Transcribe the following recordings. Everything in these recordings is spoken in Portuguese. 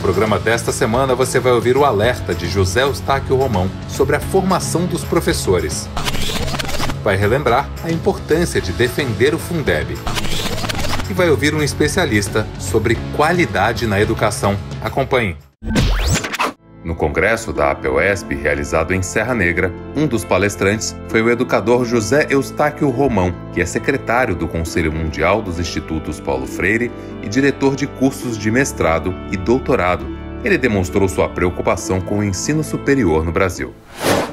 programa desta semana você vai ouvir o alerta de José Eustáquio Romão sobre a formação dos professores. Vai relembrar a importância de defender o Fundeb. E vai ouvir um especialista sobre qualidade na educação. Acompanhe. No congresso da APUESP, realizado em Serra Negra, um dos palestrantes foi o educador José Eustáquio Romão, que é secretário do Conselho Mundial dos Institutos Paulo Freire e diretor de cursos de mestrado e doutorado. Ele demonstrou sua preocupação com o ensino superior no Brasil.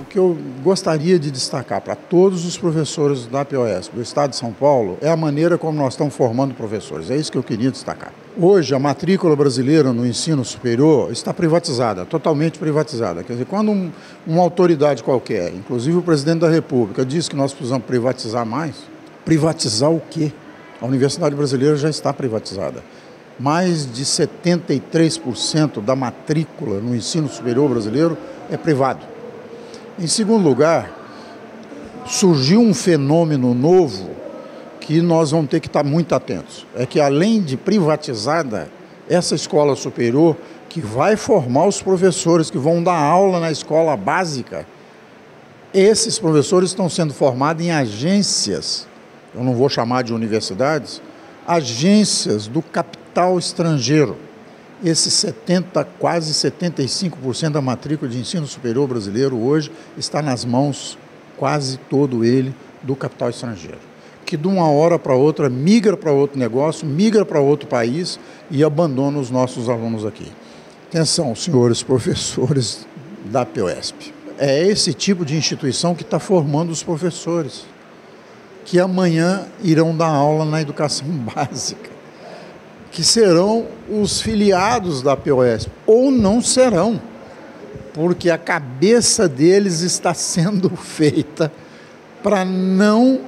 O que eu gostaria de destacar para todos os professores da APUESP, do Estado de São Paulo, é a maneira como nós estamos formando professores. É isso que eu queria destacar. Hoje, a matrícula brasileira no ensino superior está privatizada, totalmente privatizada. Quer dizer, quando uma autoridade qualquer, inclusive o presidente da República, diz que nós precisamos privatizar mais, privatizar o quê? A Universidade Brasileira já está privatizada. Mais de 73% da matrícula no ensino superior brasileiro é privado. Em segundo lugar, surgiu um fenômeno novo que nós vamos ter que estar muito atentos. É que, além de privatizada, essa escola superior, que vai formar os professores que vão dar aula na escola básica, esses professores estão sendo formados em agências, eu não vou chamar de universidades, agências do capital estrangeiro. Esses quase 75% da matrícula de ensino superior brasileiro hoje está nas mãos, quase todo ele, do capital estrangeiro, que de uma hora para outra migra para outro negócio, migra para outro país e abandona os nossos alunos aqui. Atenção, senhores professores da APUESP. É esse tipo de instituição que está formando os professores, que amanhã irão dar aula na educação básica, que serão os filiados da APUESP, ou não serão, porque a cabeça deles está sendo feita para não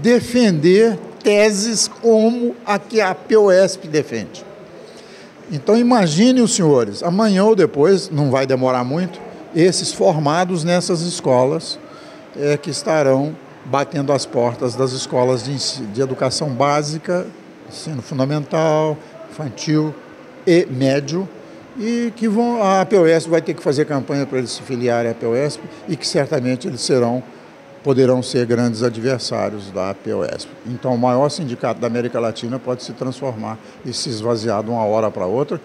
defender teses como a que a APUESP defende. Então imagine os senhores, amanhã ou depois, não vai demorar muito, esses formados nessas escolas que estarão batendo as portas das escolas de educação básica, ensino fundamental, infantil e médio, e que a APUESP vai ter que fazer campanha para eles se filiarem à APUESP e que certamente eles poderão ser grandes adversários da APUESP. Então, o maior sindicato da América Latina pode se transformar e se esvaziar de uma hora para outra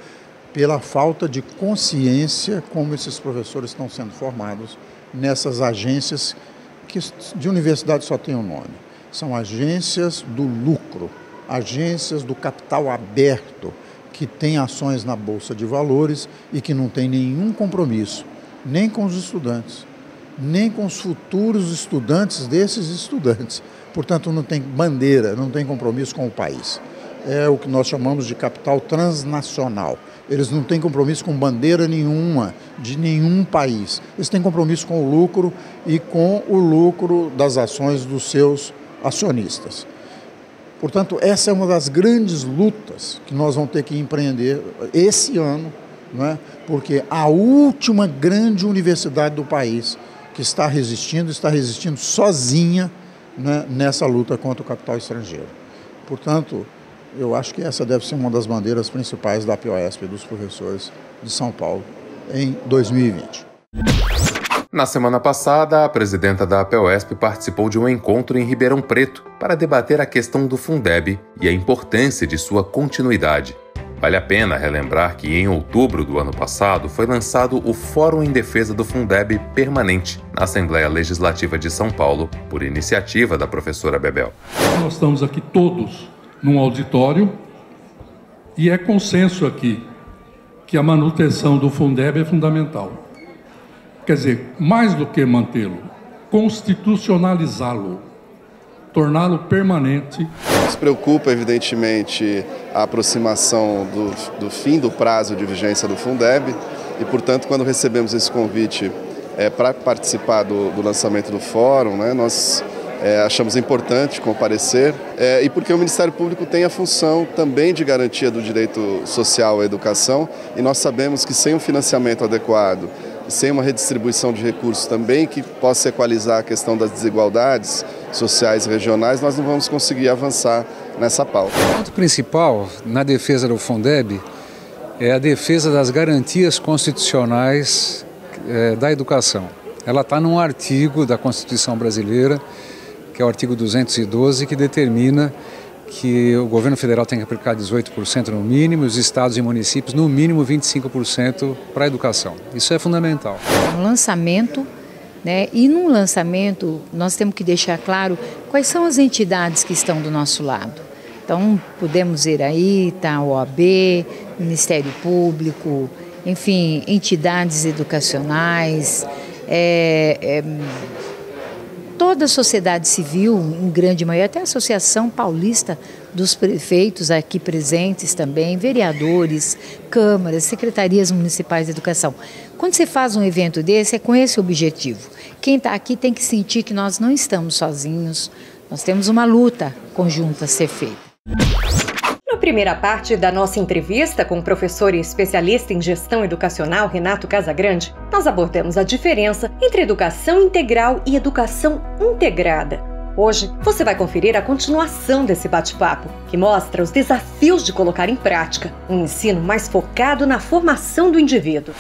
pela falta de consciência como esses professores estão sendo formados nessas agências que de universidade só tem um nome. São agências do lucro, agências do capital aberto, que têm ações na Bolsa de Valores e que não tem nenhum compromisso, nem com os estudantes, nem com os futuros estudantes desses estudantes. Portanto, não tem bandeira, não tem compromisso com o país. É o que nós chamamos de capital transnacional. Eles não têm compromisso com bandeira nenhuma, de nenhum país. Eles têm compromisso com o lucro e com o lucro das ações dos seus acionistas. Portanto, essa é uma das grandes lutas que nós vamos ter que empreender esse ano, não é? Porque a última grande universidade do país que está resistindo sozinha, né, nessa luta contra o capital estrangeiro. Portanto, eu acho que essa deve ser uma das bandeiras principais da APUESP e dos professores de São Paulo em 2020. Na semana passada, a presidenta da APUESP participou de um encontro em Ribeirão Preto para debater a questão do Fundeb e a importância de sua continuidade. Vale a pena relembrar que em outubro do ano passado foi lançado o Fórum em Defesa do Fundeb Permanente na Assembleia Legislativa de São Paulo, por iniciativa da professora Bebel. Nós estamos aqui todos num auditório e é consenso aqui que a manutenção do Fundeb é fundamental. Quer dizer, mais do que mantê-lo, constitucionalizá-lo, torná-lo permanente. Nos preocupa, evidentemente, a aproximação do fim do prazo de vigência do Fundeb e, portanto, quando recebemos esse convite para participar do lançamento do fórum, né, nós achamos importante comparecer e porque o Ministério Público tem a função também de garantia do direito social à educação e nós sabemos que sem um financiamento adequado, sem uma redistribuição de recursos também que possa equalizar a questão das desigualdades sociais e regionais, nós não vamos conseguir avançar nessa pauta. O ponto principal na defesa do Fundeb é a defesa das garantias constitucionais da educação. Ela está num artigo da Constituição brasileira, que é o artigo 212, que determina que o governo federal tem que aplicar 18% no mínimo e os estados e municípios no mínimo 25% para a educação. Isso é fundamental. Um lançamento, né? E num lançamento nós temos que deixar claro quais são as entidades que estão do nosso lado. Então podemos ver aí, tá, OAB, Ministério Público, enfim, entidades educacionais, toda a sociedade civil, em grande maioria, até a Associação Paulista dos Prefeitos aqui presentes também, vereadores, câmaras, secretarias municipais de educação. Quando você faz um evento desse, é com esse objetivo. Quem está aqui tem que sentir que nós não estamos sozinhos, nós temos uma luta conjunta a ser feita. Na primeira parte da nossa entrevista com o professor e especialista em gestão educacional Renato Casagrande, nós abordamos a diferença entre educação integral e educação integrada. Hoje, você vai conferir a continuação desse bate-papo, que mostra os desafios de colocar em prática um ensino mais focado na formação do indivíduo.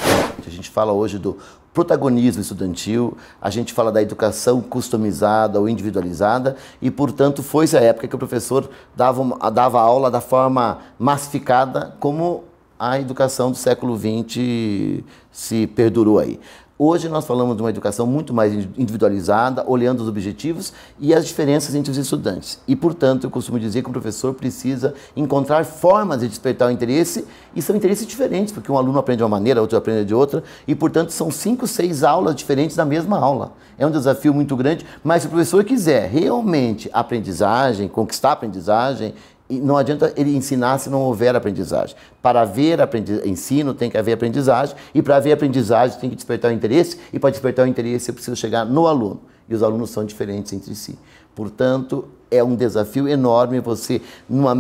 A gente fala hoje do protagonismo estudantil, a gente fala da educação customizada ou individualizada e, portanto, foi essa época que o professor dava aula da forma massificada como a educação do século XX se perdurou aí. Hoje nós falamos de uma educação muito mais individualizada, olhando os objetivos e as diferenças entre os estudantes. E, portanto, eu costumo dizer que o professor precisa encontrar formas de despertar o interesse, e são interesses diferentes, porque um aluno aprende de uma maneira, outro aprende de outra, e, portanto, são 5, 6 aulas diferentes da mesma aula. É um desafio muito grande, mas se o professor quiser realmente aprendizagem, conquistar a aprendizagem, e não adianta ele ensinar se não houver aprendizagem. Para haver ensino tem que haver aprendizagem, e para haver aprendizagem tem que despertar o interesse, e para despertar o interesse eu preciso chegar no aluno. E os alunos são diferentes entre si. Portanto, é um desafio enorme você, no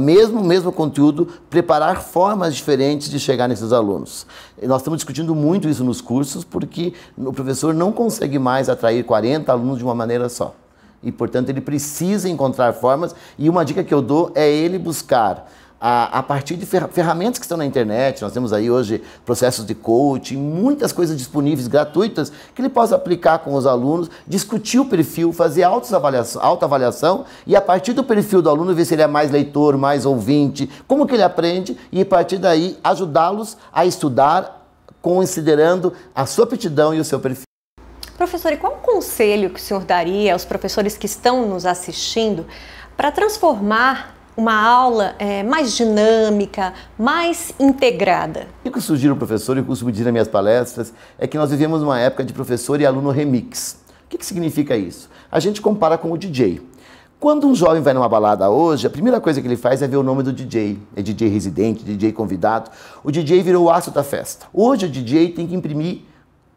mesmo conteúdo, preparar formas diferentes de chegar nesses alunos. E nós estamos discutindo muito isso nos cursos, porque o professor não consegue mais atrair 40 alunos de uma maneira só. E, portanto, ele precisa encontrar formas, e uma dica que eu dou é ele buscar, a partir de ferramentas que estão na internet, nós temos aí hoje processos de coaching, muitas coisas disponíveis, gratuitas, que ele possa aplicar com os alunos, discutir o perfil, fazer autoavaliação e, a partir do perfil do aluno, ver se ele é mais leitor, mais ouvinte, como que ele aprende, e, a partir daí, ajudá-los a estudar, considerando a sua aptidão e o seu perfil. Professor, e qual o conselho que o senhor daria aos professores que estão nos assistindo para transformar uma aula mais dinâmica, mais integrada? O que eu sugiro ao professor, e eu costumo dizer nas minhas palestras, é que nós vivemos uma época de professor e aluno remix. O que significa isso? A gente compara com o DJ. Quando um jovem vai numa balada hoje, a primeira coisa que ele faz é ver o nome do DJ. É DJ residente, DJ convidado. O DJ virou o astro da festa. Hoje o DJ tem que imprimir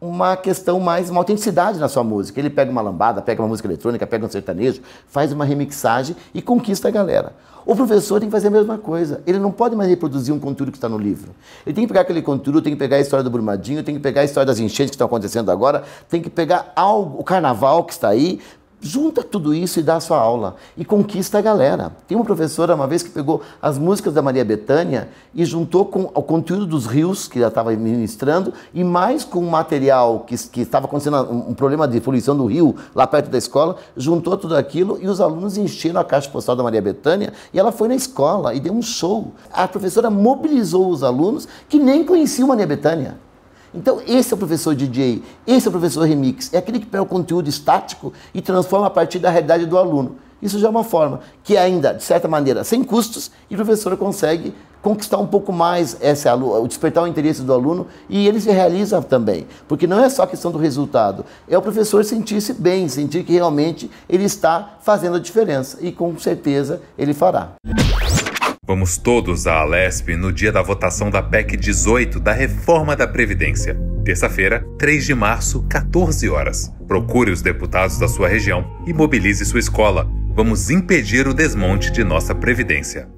uma questão mais, uma autenticidade na sua música. Ele pega uma lambada, pega uma música eletrônica, pega um sertanejo, faz uma remixagem e conquista a galera. O professor tem que fazer a mesma coisa. Ele não pode mais reproduzir um conteúdo que está no livro. Ele tem que pegar aquele conteúdo, tem que pegar a história do Brumadinho, tem que pegar a história das enchentes que estão acontecendo agora, tem que pegar o carnaval que está aí, junta tudo isso e dá a sua aula. E conquista a galera. Tem uma professora uma vez que pegou as músicas da Maria Bethânia e juntou com o conteúdo dos rios que ela estava ministrando e mais com o material que estava acontecendo, um problema de poluição do rio lá perto da escola, juntou tudo aquilo e os alunos encheram a caixa postal da Maria Bethânia e ela foi na escola e deu um show. A professora mobilizou os alunos que nem conheciam Maria Bethânia. Então, esse é o professor DJ, esse é o professor remix, é aquele que pega o conteúdo estático e transforma a partir da realidade do aluno. Isso já é uma forma que ainda, de certa maneira, sem custos, e o professor consegue conquistar um pouco mais o despertar o interesse do aluno e ele se realiza também. Porque não é só a questão do resultado, é o professor sentir-se bem, sentir que realmente ele está fazendo a diferença e com certeza ele fará. Vamos todos à Alesp no dia da votação da PEC 18 da Reforma da Previdência. Terça-feira, 3 de março, 14 horas. Procure os deputados da sua região e mobilize sua escola. Vamos impedir o desmonte de nossa Previdência.